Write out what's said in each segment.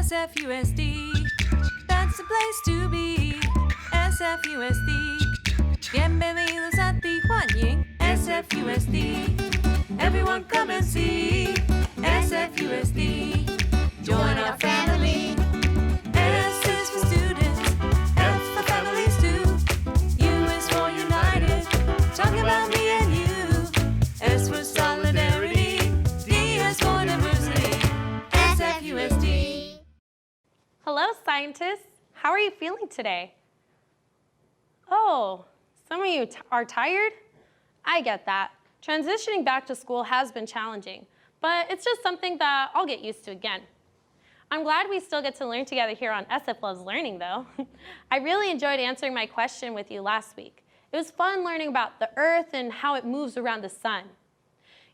SFUSD, that's the place to be. SFUSD, bienvenidos a Tijuana. SFUSD, everyone come and see. SFUSD, join our family. S is for students, F for families too. U is for united, talking about me and you. S for solidarity, D is for diversity. SFUSD. Hello, scientists. How are you feeling today? Oh, some of you are tired? I get that. Transitioning back to school has been challenging, but it's just something that I'll get used to again. I'm glad we still get to learn together here on SF Loves Learning, though. I really enjoyed answering my question with you last week. It was fun learning about the Earth and how it moves around the sun.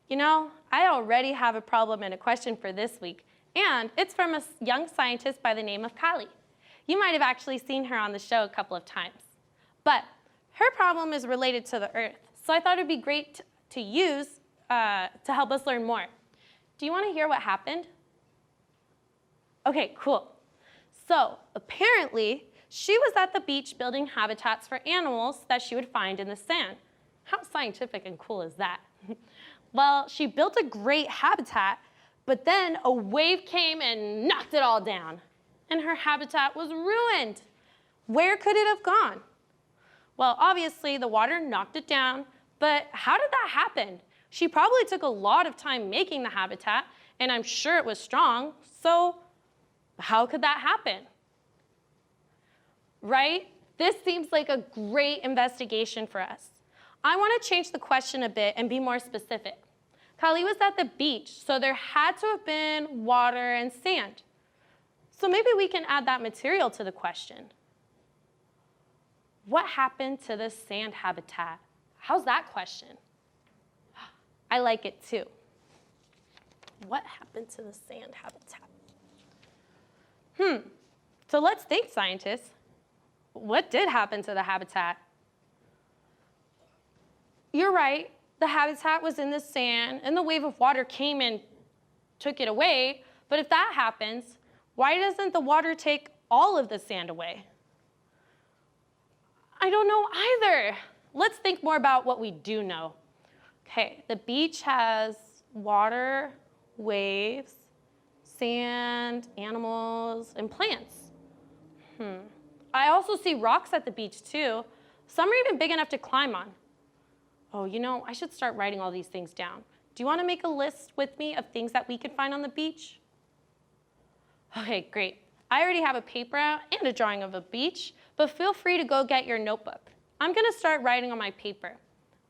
You know, I already have a problem and a question for this week, and it's from a young scientist by the name of Kali. You might have actually seen her on the show a couple of times. But her problem is related to the Earth, so I thought it'd be great to use to help us learn more. Do you want to hear what happened? Okay, cool. So apparently, she was at the beach building habitats for animals that she would find in the sand. How scientific and cool is that? Well, she built a great habitat, but then a wave came and knocked it all down, and her habitat was ruined. Where could it have gone? Well, obviously, the water knocked it down, but how did that happen? She probably took a lot of time making the habitat, and I'm sure it was strong, so how could that happen? Right? This seems like a great investigation for us. I want to change the question a bit and be more specific. Kali was at the beach, so there had to have been water and sand. So maybe we can add that material to the question. What happened to the sand habitat? How's that question? I like it too. What happened to the sand habitat? So let's think, scientists. What did happen to the habitat? You're right, the habitat was in the sand and the wave of water came and took it away. But if that happens, why doesn't the water take all of the sand away? I don't know either. Let's think more about what we do know. Okay, the beach has water, waves, sand, animals, and plants. I also see rocks at the beach too. Some are even big enough to climb on. Oh, you know, I should start writing all these things down. Do you want to make a list with me of things that we can find on the beach? Okay, great. I already have a paper out and a drawing of a beach, but feel free to go get your notebook. I'm going to start writing on my paper.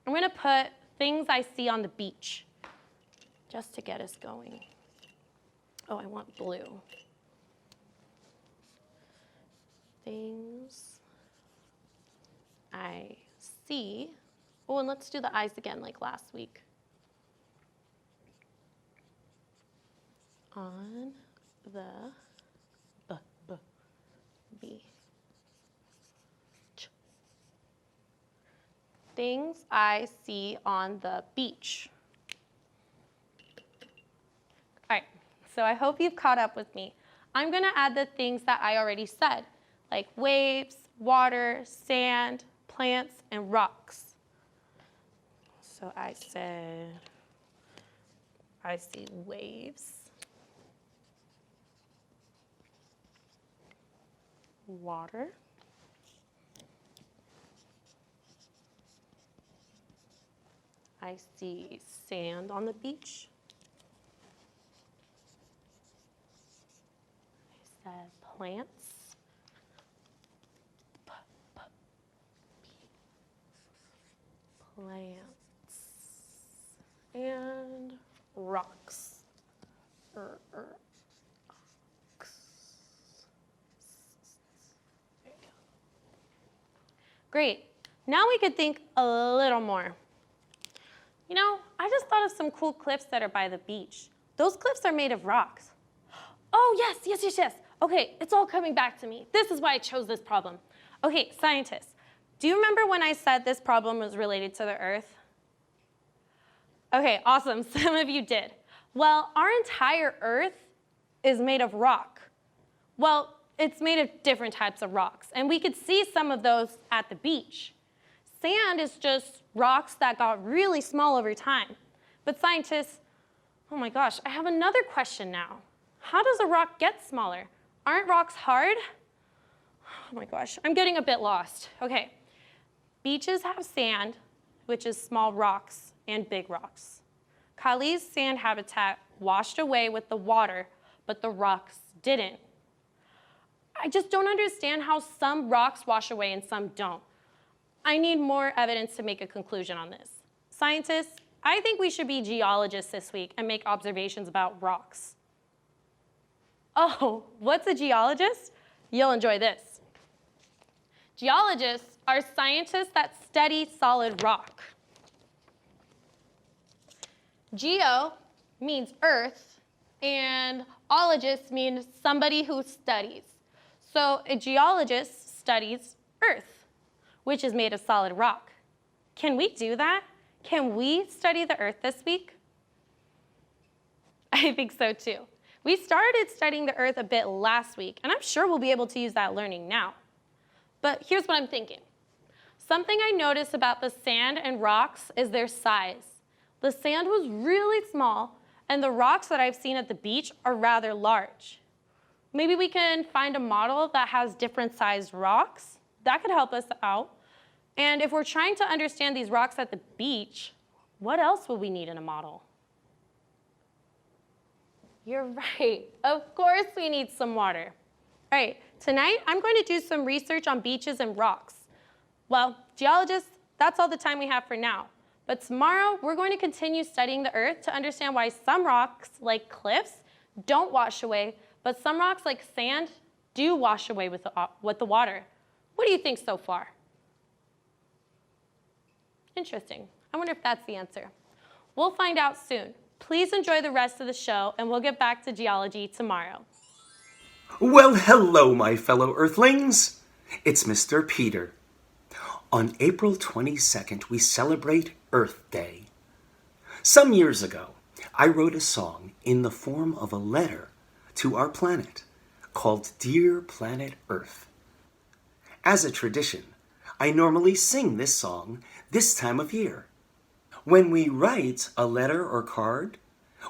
I'm going to put things I see on the beach just to get us going. Oh, I want blue. Things I see. Oh, and let's do the eyes again like last week. On the beach. Things I see on the beach. All right, so I hope you've caught up with me. I'm going to add the things that I already said, like waves, water, sand, plants, and rocks. So I said, I see waves, water, I see sand on the beach. I said plants. Plants and rocks. Rocks. There you go. Great. Now we could think a little more. You know, I just thought of some cool cliffs that are by the beach. Those cliffs are made of rocks. Oh, yes. Okay, it's all coming back to me. This is why I chose this problem. Okay, scientists, do you remember when I said this problem was related to the Earth? Okay, awesome. Some of you did. Well, our entire Earth is made of rock. Well, it's made of different types of rocks, and we could see some of those at the beach. Sand is just rocks that got really small over time. But scientists, oh my gosh, I have another question now. How does a rock get smaller? Aren't rocks hard? Oh my gosh, I'm getting a bit lost. Okay, beaches have sand, which is small rocks and big rocks. Kali's sand habitat washed away with the water, but the rocks didn't. I just don't understand how some rocks wash away and some don't. I need more evidence to make a conclusion on this. Scientists, I think we should be geologists this week and make observations about rocks. Oh, what's a geologist? You'll enjoy this. Geologists are scientists that study solid rock. Geo means earth, and ologist means somebody who studies. So a geologist studies earth, which is made of solid rock. Can we do that? Can we study the earth this week? I think so too. We started studying the earth a bit last week, and I'm sure we'll be able to use that learning now. But here's what I'm thinking. Something I noticed about the sand and rocks is their size. The sand was really small, and the rocks that I've seen at the beach are rather large. Maybe we can find a model that has different sized rocks. That could help us out. And if we're trying to understand these rocks at the beach, what else would we need in a model? You're right. Of course we need some water. All right, tonight I'm going to do some research on beaches and rocks. Well, geologists, that's all the time we have for now. But tomorrow we're going to continue studying the earth to understand why some rocks, like cliffs, don't wash away, but some rocks, like sand, do wash away with the water. What do you think so far? Interesting. I wonder if that's the answer. We'll find out soon. Please enjoy the rest of the show, and we'll get back to geology tomorrow. Well, hello, my fellow Earthlings. It's Mr. Peter. On April 22nd, we celebrate Earth Day. Some years ago, I wrote a song in the form of a letter to our planet called Dear Planet Earth. As a tradition, I normally sing this song this time of year. When we write a letter or card,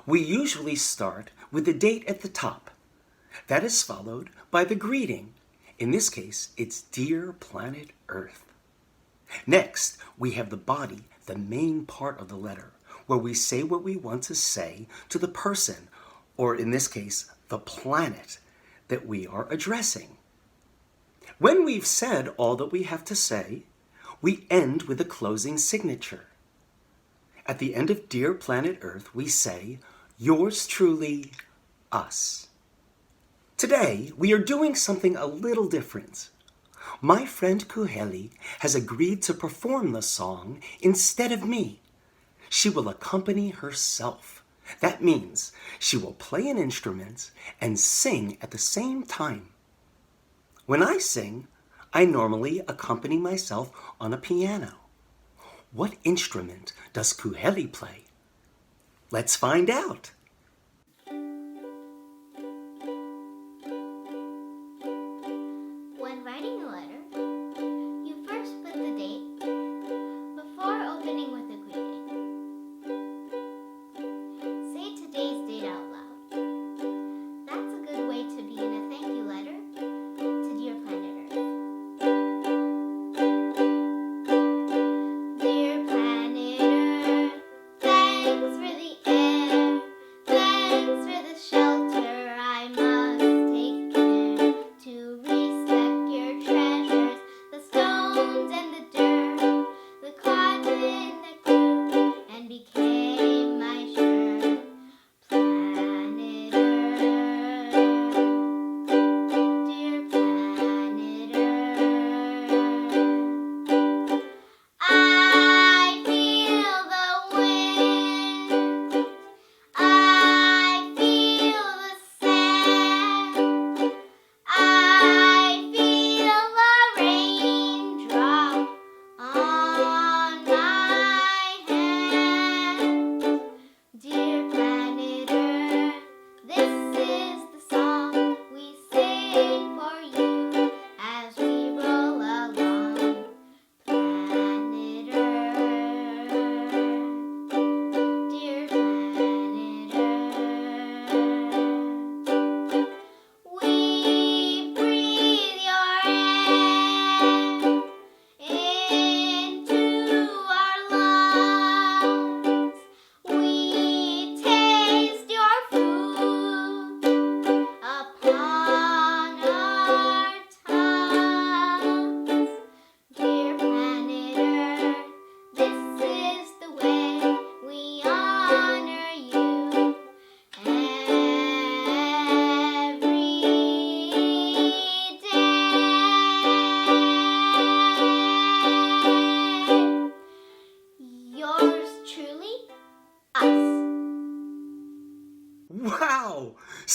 we usually start with the date at the top. That is followed by the greeting. In this case, it's Dear Planet Earth. Next, we have the body, the main part of the letter, where we say what we want to say to the person, or in this case, the planet that we are addressing. When we've said all that we have to say, we end with a closing signature. At the end of Dear Planet Earth, we say, yours truly, us. Today, we are doing something a little different. My friend Kuheli has agreed to perform the song instead of me. She will accompany herself. That means she will play an instrument and sing at the same time. When I sing, I normally accompany myself on a piano. What instrument does Kuheli play? Let's find out. When writing a letter, you first put the date before opening with a greeting. Say today's date out loud. That's a good way to begin a thank you letter to Dear Planet Earth. Dear Planet Earth, thanks for the air.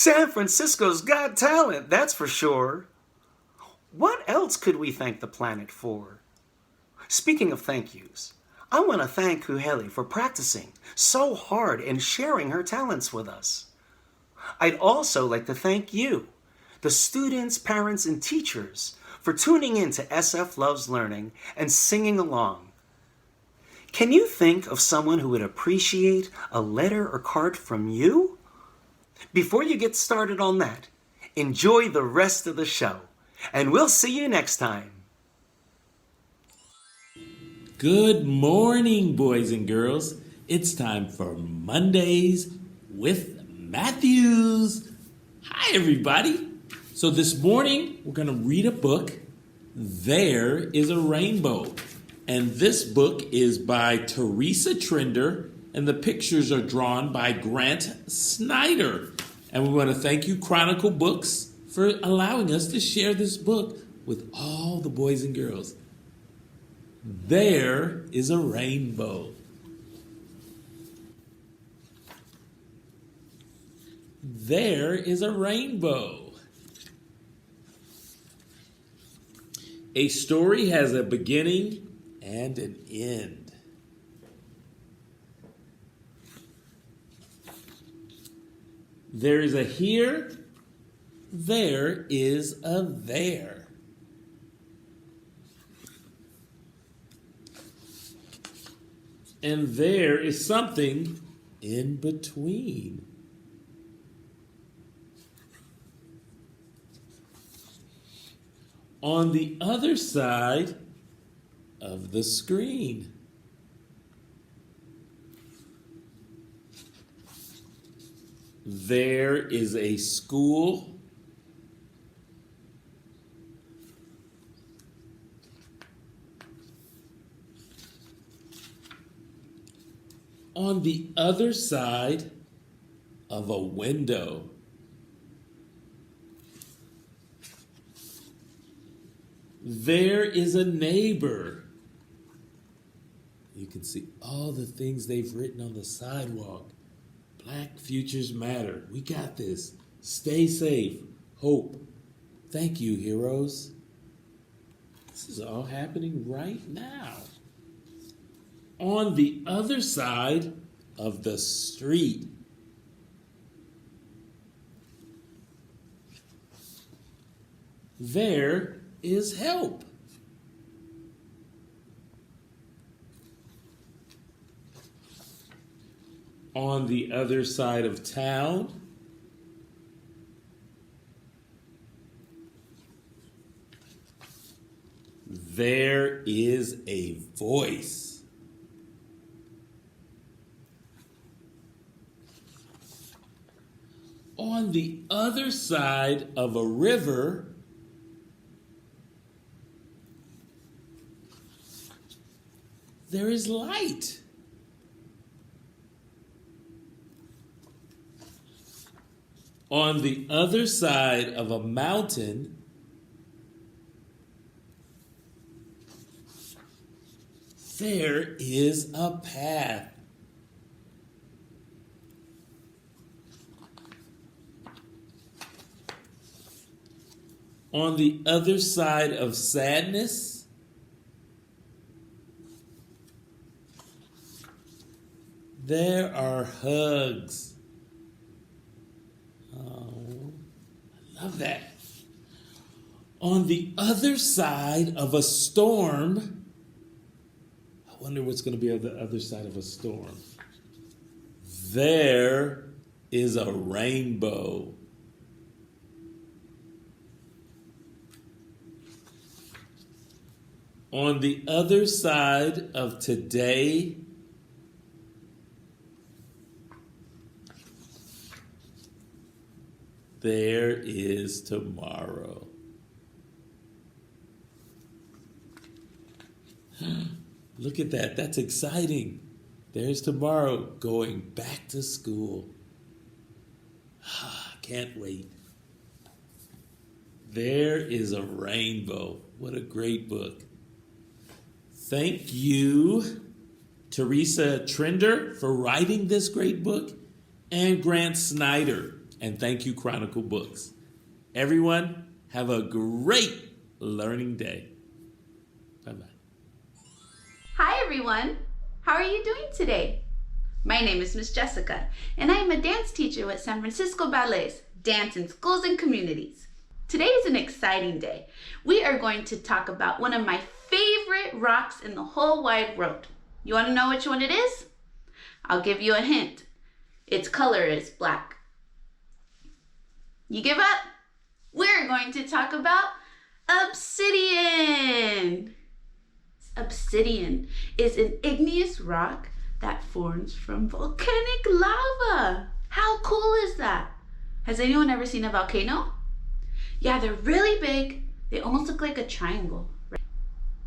San Francisco's got talent, that's for sure. What else could we thank the planet for? Speaking of thank yous, I want to thank Kuheli for practicing so hard and sharing her talents with us. I'd also like to thank you, the students, parents, and teachers, for tuning in to SF Loves Learning and singing along. Can you think of someone who would appreciate a letter or card from you? Before you get started on that, enjoy the rest of the show, and we'll see you next time. Good morning, boys and girls. It's time for Mondays with Matthews. Hi, everybody. So this morning, we're going to read a book, There is a Rainbow. And this book is by Teresa Trinder, and the pictures are drawn by Grant Snyder. And we want to thank you, Chronicle Books, for allowing us to share this book with all the boys and girls. There is a rainbow. There is a rainbow. A story has a beginning and an end. There is a here, there is a there. And there is something in between. On the other side of the screen. There is a school. On the other side of a window. There is a neighbor. You can see all the things they've written on the sidewalk. Black futures matter. We got this. Stay safe. Hope. Thank you, heroes. This is all happening right now. On the other side of the street. There is help. On the other side of town, there is a voice. On the other side of a river, there is light. On the other side of a mountain, there is a path. On the other side of sadness, there are hugs. Oh, I love that. On the other side of a storm, I wonder what's going to be on the other side of a storm. There is a rainbow. On the other side of today, there is tomorrow. Look at that. That's exciting. There's tomorrow, going back to school. Can't wait. There is a rainbow. What a great book. Thank you, Teresa Trinder, for writing this great book, and Grant Snyder. And thank you, Chronicle Books. Everyone, have a great learning day. Bye-bye. Hi, everyone. How are you doing today? My name is Miss Jessica, and I am a dance teacher with San Francisco Ballet's Dance in Schools and Communities. Today is an exciting day. We are going to talk about one of my favorite rocks in the whole wide world. You want to know which one it is? I'll give you a hint. Its color is black. You give up? We're going to talk about obsidian. Obsidian is an igneous rock that forms from volcanic lava. How cool is that? Has anyone ever seen a volcano? Yeah, they're really big. They almost look like a triangle.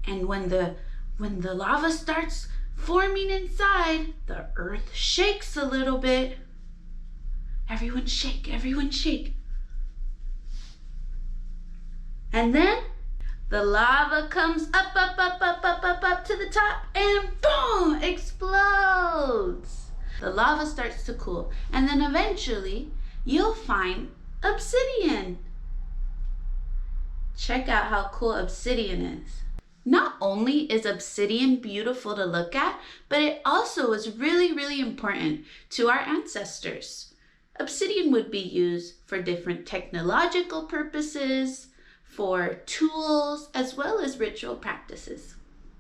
And when the lava starts forming inside, the earth shakes a little bit. Everyone shake, everyone shake. And then the lava comes up to the top and boom, explodes. The lava starts to cool, and then eventually you'll find obsidian. Check out how cool obsidian is. Not only is obsidian beautiful to look at, but it also was really, really important to our ancestors. Obsidian would be used for different technological purposes, for tools, as well as ritual practices.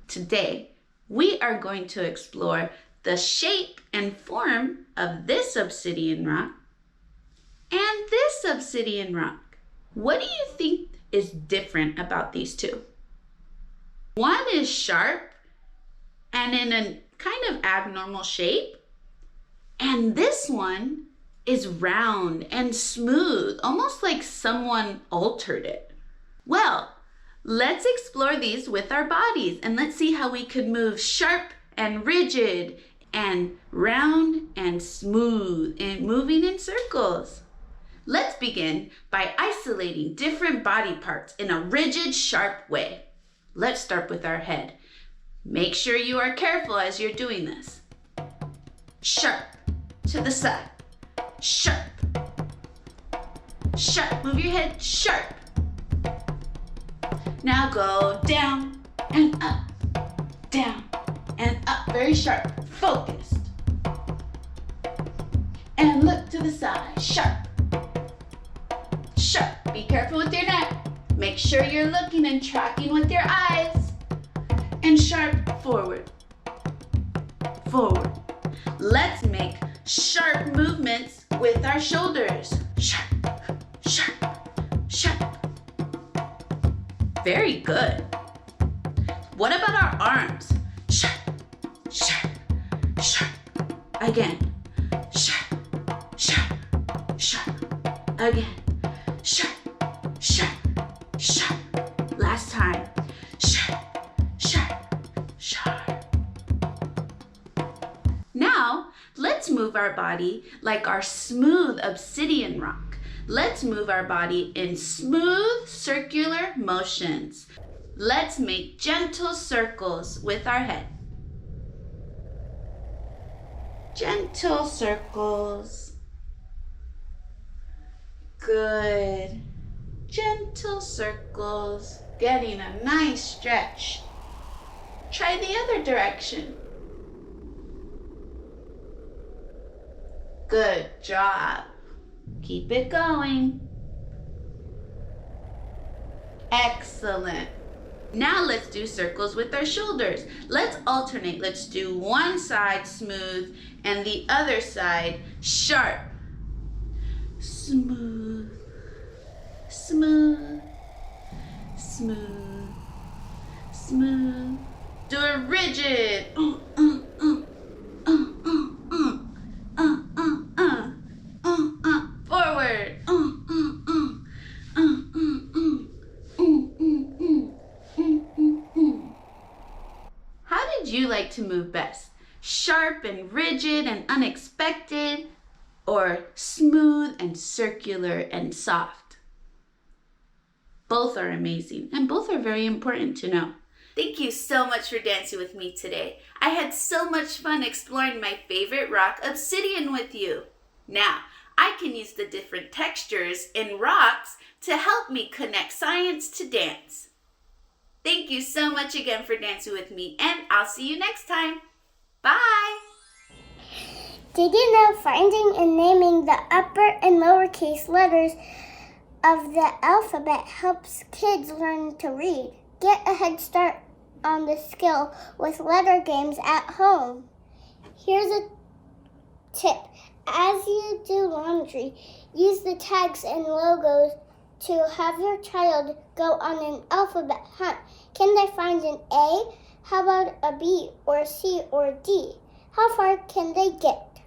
Today, we are going to explore the shape and form of this obsidian rock and this obsidian rock. What do you think is different about these two? One is sharp and in a kind of abnormal shape, and this one is round and smooth, almost like someone altered it. Well, let's explore these with our bodies and let's see how we could move sharp and rigid and round and smooth and moving in circles. Let's begin by isolating different body parts in a rigid, sharp way. Let's start with our head. Make sure you are careful as you're doing this. Sharp to the side. Sharp. Sharp. Move your head sharp. Now go down and up, down and up, very sharp, focused. And look to the side, sharp, sharp. Be careful with your neck. Make sure you're looking and tracking with your eyes. And sharp, forward, forward. Let's make sharp movements with our shoulders. Sharp, sharp, sharp. Very good. What about our arms? Sharp, sharp, sharp. Again. Sharp, sharp, sharp. Again. Sharp, sharp, sharp. Last time. Sharp, sharp, sharp. Now, let's move our body like our smooth obsidian rock. Let's move our body in smooth circular motions. Let's make gentle circles with our head. Gentle circles. Good. Gentle circles. Getting a nice stretch. Try the other direction. Good job. Keep it going. Excellent. Now let's do circles with our shoulders. Let's alternate. Let's do one side smooth and the other side sharp. Smooth, smooth, smooth, smooth. Do it rigid. Forward. How did you like to move best? Sharp and rigid and unexpected, or smooth and circular and soft? Both are amazing, and both are very important to know. Thank you so much for dancing with me today. I had so much fun exploring my favorite rock, obsidian, with you. Now, I can use the different textures in rocks to help me connect science to dance. Thank you so much again for dancing with me, and I'll see you next time. Bye! Did you know finding and naming the upper and lowercase letters of the alphabet helps kids learn to read? Get a head start on the skill with letter games at home. Here's a tip. As you do laundry, use the tags and logos to have your child go on an alphabet hunt. Can they find an A? How about a B or a C or a D? How far can they get?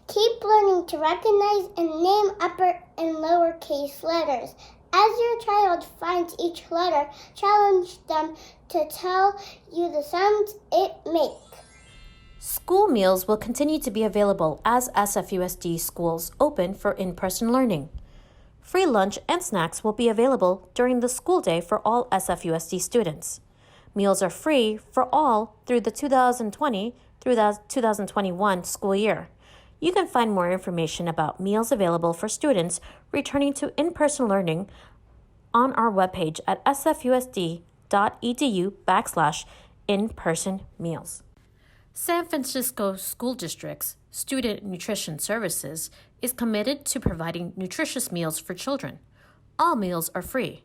Keep learning to recognize and name upper and lowercase letters. As your child finds each letter, challenge them to tell you the sounds it makes. School meals will continue to be available as SFUSD schools open for in-person learning. Free lunch and snacks will be available during the school day for all SFUSD students. Meals are free for all through the 2020 through the 2021 school year. You can find more information about meals available for students returning to in-person learning on our webpage at sfusd.edu/in-person meals. San Francisco School District's Student Nutrition Services is committed to providing nutritious meals for children. All meals are free.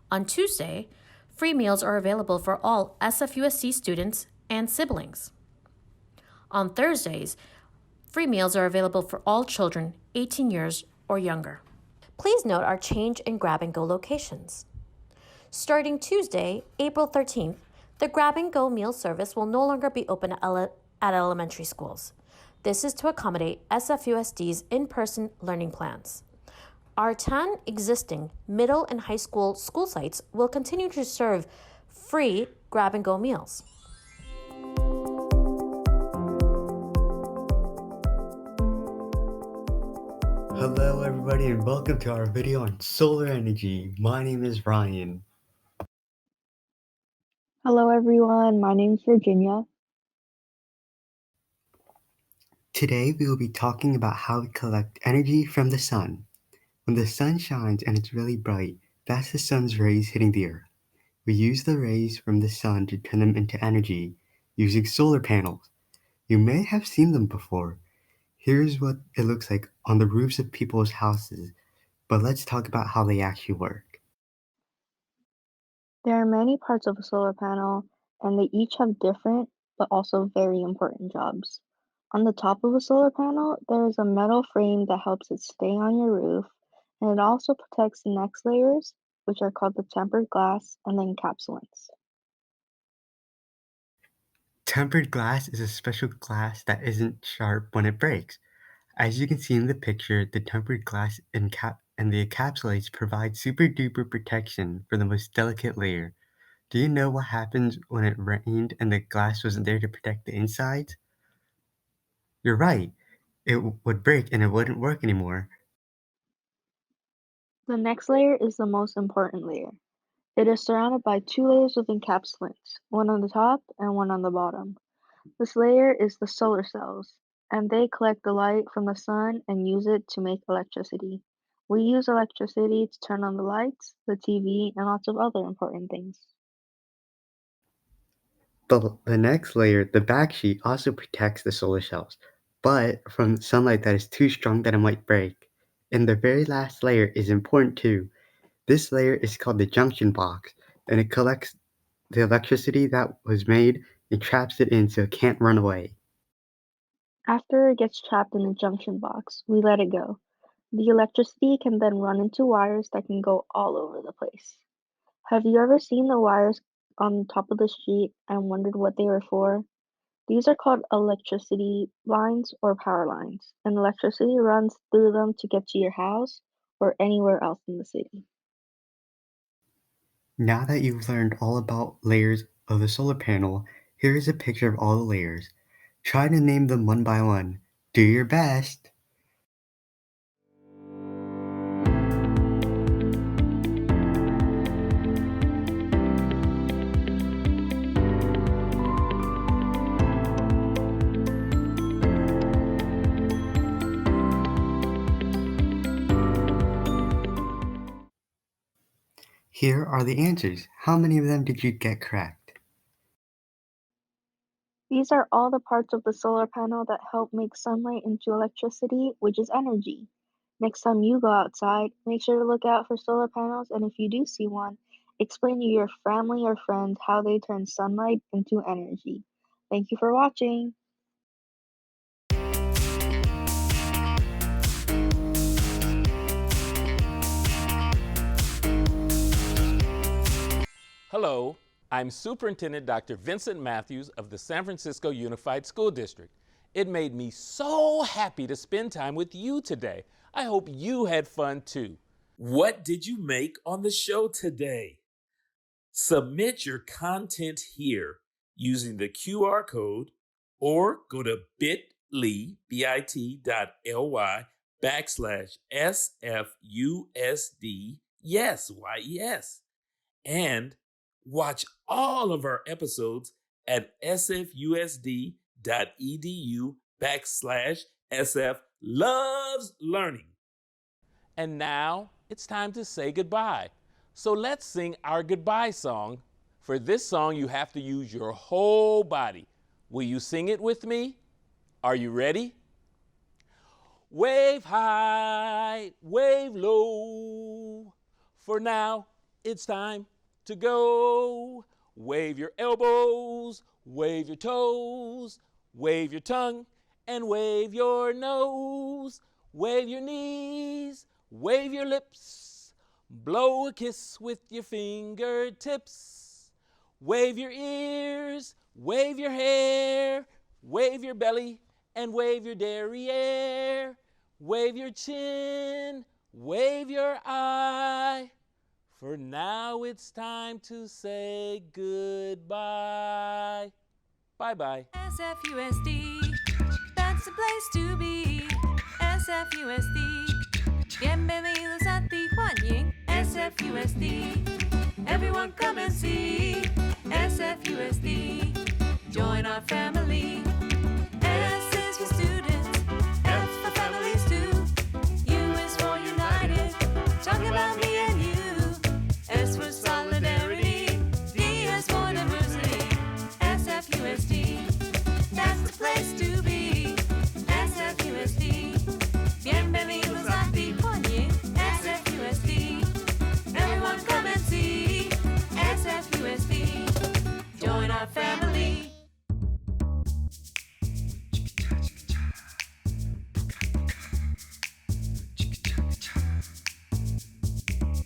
On Tuesday, free meals are available for all SFUSD students and siblings. On Thursdays, free meals are available for all children 18 years or younger. Please note our change in grab-and-go locations. Starting Tuesday, April 13th, the grab-and-go meal service will no longer be open at elementary schools. This is to accommodate SFUSD's in-person learning plans. Our 10 existing middle and high school sites will continue to serve free grab-and-go meals. Hello everybody and welcome to our video on solar energy. My name is Ryan. Hello everyone, my name is Virginia. Today we will be talking about how we collect energy from the sun. When the sun shines and it's really bright, that's the sun's rays hitting the earth. We use the rays from the sun to turn them into energy using solar panels. You may have seen them before. Here's what it looks like on the roofs of people's houses, but let's talk about how they actually work. There are many parts of a solar panel, and they each have different but also very important jobs. On the top of a solar panel, there is a metal frame that helps it stay on your roof, and it also protects the next layers, which are called the tempered glass and the encapsulants. Tempered glass is a special glass that isn't sharp when it breaks. As you can see in the picture, the tempered glass and the encapsulates provide super duper protection for the most delicate layer. Do you know what happens when it rained and the glass wasn't there to protect the insides? You're right, it would break and it wouldn't work anymore. The next layer is the most important layer. It is surrounded by 2 layers of encapsulants, one on the top and one on the bottom. This layer is the solar cells, and they collect the light from the sun and use it to make electricity. We use electricity to turn on the lights, the TV, and lots of other important things. The next layer, the backsheet, also protects the solar cells, but from sunlight that is too strong that it might break. And the very last layer is important too. This layer is called the junction box, and it collects the electricity that was made and traps it in so it can't run away. After it gets trapped in the junction box, we let it go. The electricity can then run into wires that can go all over the place. Have you ever seen the wires on top of the street and wondered what they were for? These are called electricity lines or power lines, and electricity runs through them to get to your house or anywhere else in the city. Now that you've learned all about layers of the solar panel, here is a picture of all the layers. Try to name them one by one. Do your best! Here are the answers. How many of them did you get correct? These are all the parts of the solar panel that help make sunlight into electricity, which is energy. Next time you go outside, make sure to look out for solar panels, and if you do see one, explain to your family or friends how they turn sunlight into energy. Thank you for watching. Hello, I'm Superintendent Dr. Vincent Matthews of the San Francisco Unified School District. It made me so happy to spend time with you today. I hope you had fun too. What did you make on the show today? Submit your content here using the QR code or go to bit.ly/SFUSD, yes, YES, and watch all of our episodes at sfusd.edu/SF loves learning. And now it's time to say goodbye. So let's sing our goodbye song. For this song, you have to use your whole body. Will you sing it with me? Are you ready? Wave high, wave low. For now, it's time to go. Wave your elbows, wave your toes, wave your tongue, and wave your nose. Wave your knees, wave your lips, blow a kiss with your fingertips. Wave your ears, wave your hair, wave your belly, and wave your derriere. Wave your chin, wave your eye. For now it's time to say goodbye. Bye-bye. SFUSD, that's the place to be. SFUSD, bienvenidos a ti, Juan Ying. SFUSD, everyone come and see. SFUSD, join our family.